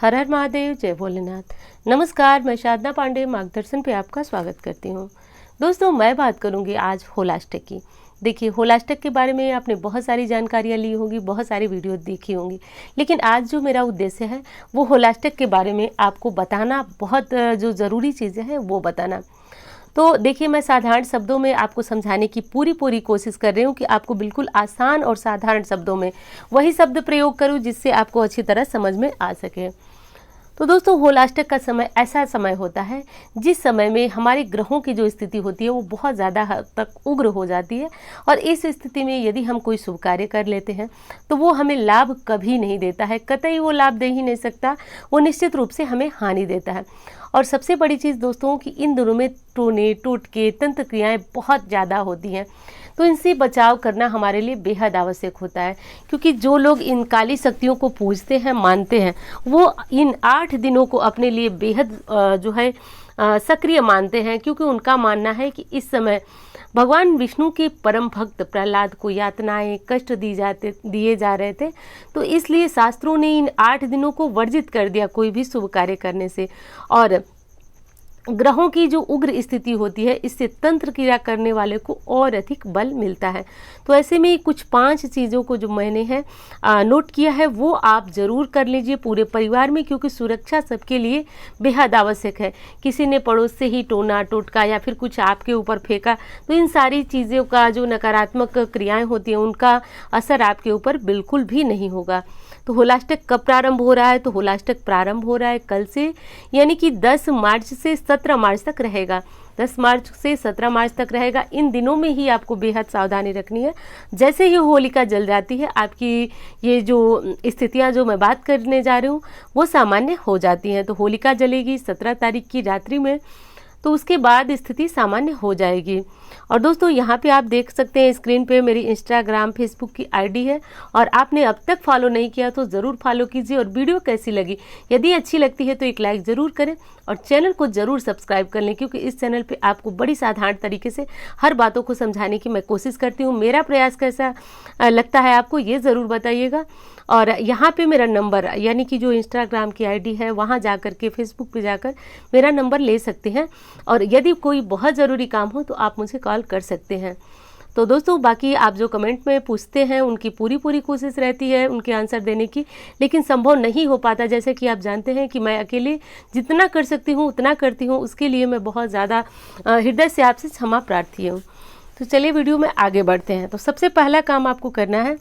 हर हर महादेव, जय भोलेनाथ। नमस्कार, मैं साधना पांडे मार्गदर्शन पे आपका स्वागत करती हूँ। दोस्तों, मैं बात करूँगी आज होलाष्टक की। देखिए, होलाष्टक के बारे में आपने बहुत सारी जानकारियाँ ली होंगी, बहुत सारी वीडियो देखी होंगी, लेकिन आज जो मेरा उद्देश्य है वो होलाष्टक के बारे में आपको बताना, बहुत जो ज़रूरी चीज़ें हैं वो बताना। तो देखिए, मैं साधारण शब्दों में आपको समझाने की पूरी कोशिश कर रही हूँ कि आपको बिल्कुल आसान और साधारण शब्दों में वही शब्द प्रयोग करूँ जिससे आपको अच्छी तरह समझ में आ सके। तो दोस्तों, होलाष्टक का समय ऐसा समय होता है जिस समय में हमारे ग्रहों की जो स्थिति होती है वो बहुत ज़्यादा हद तक उग्र हो जाती है, और इस स्थिति में यदि हम कोई शुभ कार्य कर लेते हैं तो वो हमें लाभ कभी नहीं देता है, कतई वो लाभ दे ही नहीं सकता, वो निश्चित रूप से हमें हानि देता है। और सबसे बड़ी चीज़ दोस्तों कि इन दिनों में टोने टोटके तंत्र क्रियाएँ बहुत ज़्यादा होती हैं, तो इनसे बचाव करना हमारे लिए बेहद आवश्यक होता है, क्योंकि जो लोग इन काली शक्तियों को पूजते हैं, मानते हैं, वो इन 8 दिनों को अपने लिए बेहद जो है सक्रिय मानते हैं, क्योंकि उनका मानना है कि इस समय भगवान विष्णु के परम भक्त प्रहलाद को यातनाएं, कष्ट दिए जा रहे थे। तो इसलिए शास्त्रों ने इन 8 दिनों को वर्जित कर दिया कोई भी शुभ कार्य करने से। और ग्रहों की जो उग्र स्थिति होती है, इससे तंत्र क्रिया करने वाले को और अधिक बल मिलता है। तो ऐसे में कुछ 5 चीज़ों को जो मैंने है नोट किया है वो आप ज़रूर कर लीजिए पूरे परिवार में, क्योंकि सुरक्षा सबके लिए बेहद आवश्यक है। किसी ने पड़ोस से ही टोना टोटका या फिर कुछ आपके ऊपर फेंका, तो इन सारी चीज़ों का जो नकारात्मक क्रियाएँ होती हैं उनका असर आपके ऊपर बिल्कुल भी नहीं होगा। तो होलाष्टक कब प्रारंभ हो रहा है? तो होलाष्टक प्रारंभ हो रहा है कल से, यानी कि 10 मार्च से 17 मार्च तक रहेगा। 10 मार्च से 17 मार्च तक रहेगा। इन दिनों में ही आपको बेहद सावधानी रखनी है। जैसे ही होलिका जल जाती है, आपकी ये जो स्थितियां जो मैं बात करने जा रही हूँ वो सामान्य हो जाती हैं। तो होलिका जलेगी 17 तारीख की रात्रि में, तो उसके बाद स्थिति सामान्य हो जाएगी। और दोस्तों, यहाँ पे आप देख सकते हैं स्क्रीन पे मेरी इंस्टाग्राम फेसबुक की आईडी है, और आपने अब तक फॉलो नहीं किया तो ज़रूर फॉलो कीजिए। और वीडियो कैसी लगी, यदि अच्छी लगती है तो एक लाइक ज़रूर करें और चैनल को ज़रूर सब्सक्राइब कर लें, क्योंकि इस चैनल पे आपको बड़ी साधारण तरीके से हर बातों को समझाने की मैं कोशिश करती हूँ। मेरा प्रयास कैसा लगता है आपको, ये ज़रूर बताइएगा। और यहाँ पे मेरा नंबर, यानी कि जो इंस्टाग्राम की आईडी है वहाँ जाकर के, फेसबुक पे जाकर मेरा नंबर ले सकते हैं, और यदि कोई बहुत ज़रूरी काम हो तो आप मुझे कॉल कर सकते हैं। तो दोस्तों, बाकी आप जो कमेंट में पूछते हैं उनकी पूरी कोशिश रहती है उनके आंसर देने की, लेकिन संभव नहीं हो पाता। जैसे कि आप जानते हैं कि मैं अकेले जितना कर सकती हूँ उतना करती हूँ, उसके लिए मैं बहुत ज़्यादा हृदय से आपसे क्षमा प्रार्थी हूँ। तो चलिए वीडियो में आगे बढ़ते हैं। तो सबसे पहला काम आपको करना है,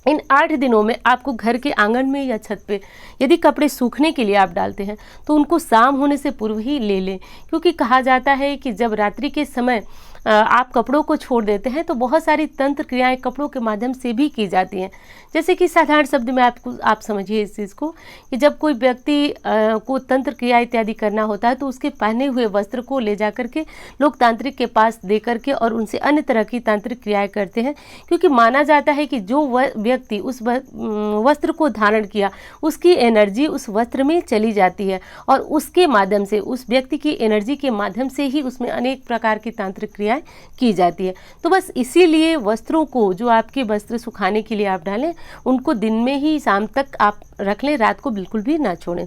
इन 8 दिनों में आपको घर के आंगन में या छत पे यदि कपड़े सूखने के लिए आप डालते हैं तो उनको शाम होने से पूर्व ही ले लें, क्योंकि कहा जाता है कि जब रात्रि के समय आप कपड़ों को छोड़ देते हैं तो बहुत सारी तंत्र क्रियाएं कपड़ों के माध्यम से भी की जाती हैं। जैसे कि साधारण शब्द में आप समझिए इस चीज़ को, कि जब कोई व्यक्ति को तंत्र क्रिया इत्यादि करना होता है तो उसके पहने हुए वस्त्र को ले जा करके लोग तांत्रिक के पास दे करके और उनसे अन्य तरह की तांत्रिक क्रियाएं करते हैं, क्योंकि माना जाता है कि जो व्यक्ति उस वस्त्र को धारण किया उसकी एनर्जी उस वस्त्र में चली जाती है, और उसके माध्यम से, उस व्यक्ति की एनर्जी के माध्यम से ही उसमें अनेक प्रकार की तांत्रिक क्रियाएं की जाती है। तो बस इसीलिए वस्त्रों को, जो आपके वस्त्र सुखाने के लिए आप डालें, उनको दिन में ही शाम तक आप रख लें, रात को बिल्कुल भी ना छोड़ें।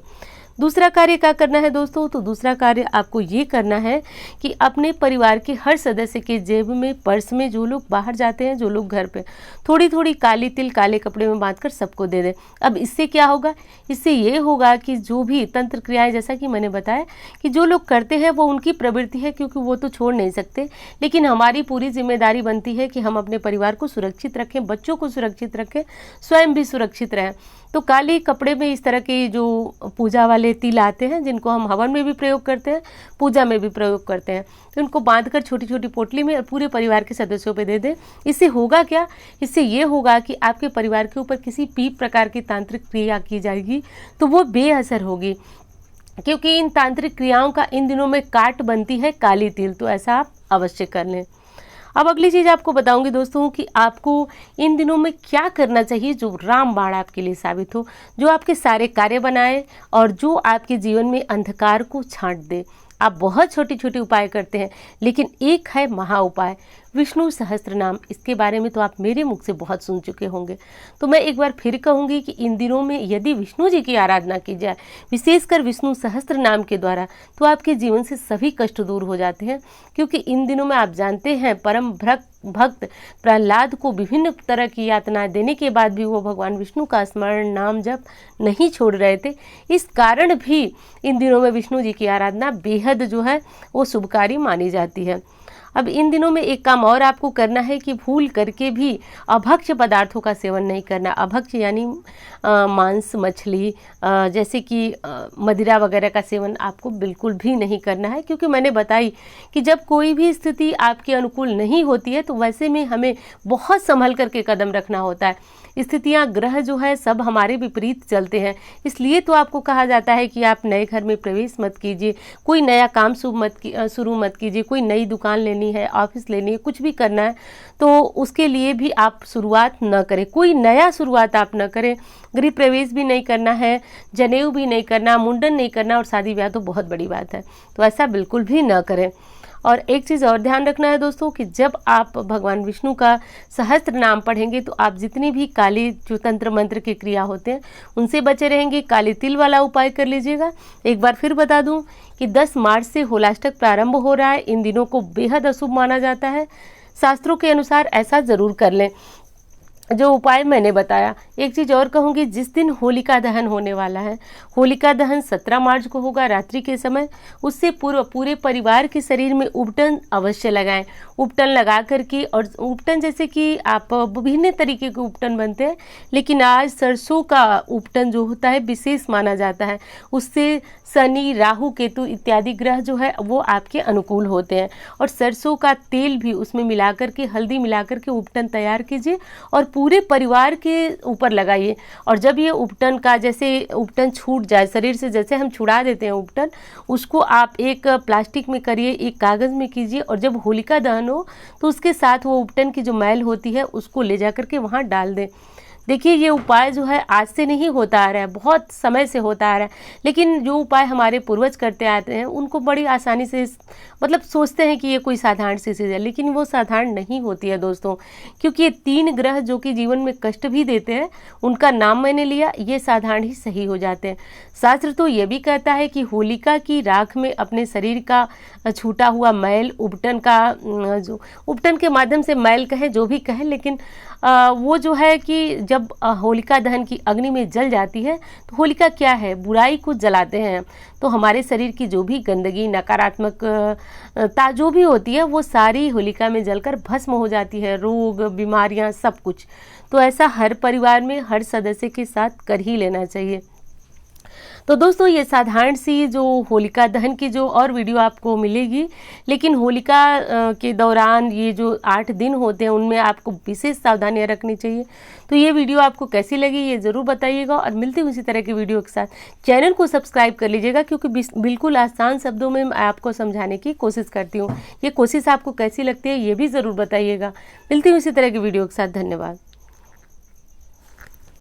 दूसरा कार्य क्या करना है दोस्तों? तो दूसरा कार्य आपको ये करना है कि अपने परिवार के हर सदस्य के जेब में, पर्स में, जो लोग बाहर जाते हैं, जो लोग घर पे, थोड़ी काली तिल काले कपड़े में बांधकर सबको दे दें। अब इससे क्या होगा? इससे ये होगा कि जो भी तंत्र क्रियाएं, जैसा कि मैंने बताया कि जो लोग करते हैं वो उनकी प्रवृत्ति है, क्योंकि वो तो छोड़ नहीं सकते, लेकिन हमारी पूरी जिम्मेदारी बनती है कि हम अपने परिवार को सुरक्षित रखें, बच्चों को सुरक्षित रखें, स्वयं भी सुरक्षित रहें। तो काले कपड़े में इस तरह के जो पूजा वाले तिल आते हैं, जिनको हम हवन में भी प्रयोग करते हैं, पूजा में भी प्रयोग करते हैं, तो उनको बांधकर छोटी पोटली में पूरे परिवार के सदस्यों पे दे दें। इससे होगा क्या? इससे ये होगा कि आपके परिवार के ऊपर किसी भी प्रकार की तांत्रिक क्रिया की जाएगी तो वो बेअसर होगी, क्योंकि इन तांत्रिक क्रियाओं का इन दिनों में काट बनती है काली तिल। तो ऐसा आप अवश्य कर लें। अब अगली चीज़ आपको बताऊंगी दोस्तों कि आपको इन दिनों में क्या करना चाहिए जो रामबाण आपके लिए साबित हो, जो आपके सारे कार्य बनाए और जो आपके जीवन में अंधकार को छांट दे। आप बहुत छोटे उपाय करते हैं, लेकिन एक है महा उपाय, विष्णु सहस्त्र नाम, इसके बारे में तो आप मेरे मुख से बहुत सुन चुके होंगे। तो मैं एक बार फिर कहूँगी कि इन दिनों में यदि विष्णु जी की आराधना की जाए, विशेषकर विष्णु सहस्त्र नाम के द्वारा, तो आपके जीवन से सभी कष्ट दूर हो जाते हैं। क्योंकि इन दिनों में आप जानते हैं परम भक्त प्रहलाद को विभिन्न तरह की यातनाएं देने के बाद भी वो भगवान विष्णु का स्मरण नाम जप नहीं छोड़ रहे थे। इस कारण भी इन दिनों में विष्णु जी की आराधना बेहद जो है वो शुभकारी मानी जाती है। अब इन दिनों में एक काम और आपको करना है कि भूल करके भी अभक्ष्य पदार्थों का सेवन नहीं करना। अभक्ष्य यानी मांस, मछली, जैसे कि मदिरा वगैरह का सेवन आपको बिल्कुल भी नहीं करना है। क्योंकि मैंने बताई कि जब कोई भी स्थिति आपके अनुकूल नहीं होती है तो वैसे में हमें बहुत संभल करके कदम रखना होता है। स्थितियां, ग्रह जो है सब हमारे विपरीत चलते हैं। इसलिए तो आपको कहा जाता है कि आप नए घर में प्रवेश मत कीजिए, कोई नया काम शुरू मत कीजिए, कोई नई दुकान लेनी है, ऑफिस लेनी है, कुछ भी करना है तो उसके लिए भी आप शुरुआत न करें, कोई नया शुरुआत आप न करें। गृह प्रवेश भी नहीं करना है, जनेऊ भी नहीं करना, मुंडन नहीं करना, और शादी ब्याह तो बहुत बड़ी बात है, तो ऐसा बिल्कुल भी न करें। और एक चीज़ और ध्यान रखना है दोस्तों कि जब आप भगवान विष्णु का सहस्त्र नाम पढ़ेंगे तो आप जितनी भी काली जो तंत्र मंत्र की क्रिया होते हैं उनसे बचे रहेंगे। काली तिल वाला उपाय कर लीजिएगा। एक बार फिर बता दूं कि 10 मार्च से होलाष्टक प्रारंभ हो रहा है। इन दिनों को बेहद अशुभ माना जाता है। शास्त्रों के अनुसार ऐसा ज़रूर कर लें जो उपाय मैंने बताया। एक चीज़ और कहूँगी, जिस दिन होलिका दहन होने वाला है, होलिका दहन 17 मार्च को होगा रात्रि के समय। उससे पूर्व पूरे परिवार के शरीर में उपटन अवश्य लगाएं। उपटन लगा करके, और उपटन जैसे कि आप विभिन्न तरीके के उपटन बनते हैं, लेकिन आज सरसों का उपटन जो होता है विशेष माना जाता है। उससे शनि, राहु, केतु इत्यादि ग्रह जो है वो आपके अनुकूल होते हैं। और सरसों का तेल भी उसमें मिला करके, हल्दी मिला करके उपटन तैयार कीजिए और पूरे परिवार के ऊपर लगाइए। और जब ये उपटन का, जैसे उपटन छूट जाए शरीर से, जैसे हम छुड़ा देते हैं उपटन, उसको आप एक प्लास्टिक में करिए, एक कागज़ में कीजिए, और जब होलिका दहन हो तो उसके साथ वो उपटन की जो मैल होती है उसको ले जा करके वहाँ डाल दें। देखिए ये उपाय जो है आज से नहीं होता आ रहा है, बहुत समय से होता आ रहा है, लेकिन जो उपाय हमारे पूर्वज करते आते हैं उनको बड़ी आसानी से, मतलब सोचते हैं कि ये कोई साधारण सी चीज़ है, लेकिन वो साधारण नहीं होती है दोस्तों। क्योंकि ये 3 ग्रह जो कि जीवन में कष्ट भी देते हैं, उनका नाम मैंने लिया, ये साधारण ही सही हो जाते हैं। शास्त्र तो ये भी कहता है कि होलिका की राख में अपने शरीर का छूटा हुआ मैल, उपटन का जो उपटन के माध्यम से मैल कहें जो भी कहें, लेकिन वो जो है कि जब होलिका दहन की अग्नि में जल जाती है तो होलिका क्या है, बुराई को जलाते हैं, तो हमारे शरीर की जो भी गंदगी, नकारात्मकता जो भी होती है वो सारी होलिका में जलकर भस्म हो जाती है, रोग, बीमारियां, सब कुछ। तो ऐसा हर परिवार में हर सदस्य के साथ कर ही लेना चाहिए। तो दोस्तों ये साधारण सी जो होलिका दहन की जो और वीडियो आपको मिलेगी, लेकिन होलिका के दौरान ये जो 8 दिन होते हैं उनमें आपको विशेष सावधानियां रखनी चाहिए। तो ये वीडियो आपको कैसी लगी ये ज़रूर बताइएगा, और मिलती हूँ इसी तरह की वीडियो के साथ। चैनल को सब्सक्राइब कर लीजिएगा, क्योंकि बिल्कुल आसान शब्दों में मैं आपको समझाने की कोशिश करती हूँ। ये कोशिश आपको कैसी लगती है ये भी ज़रूर बताइएगा। मिलती हूँ इसी तरह की वीडियो के साथ। धन्यवाद।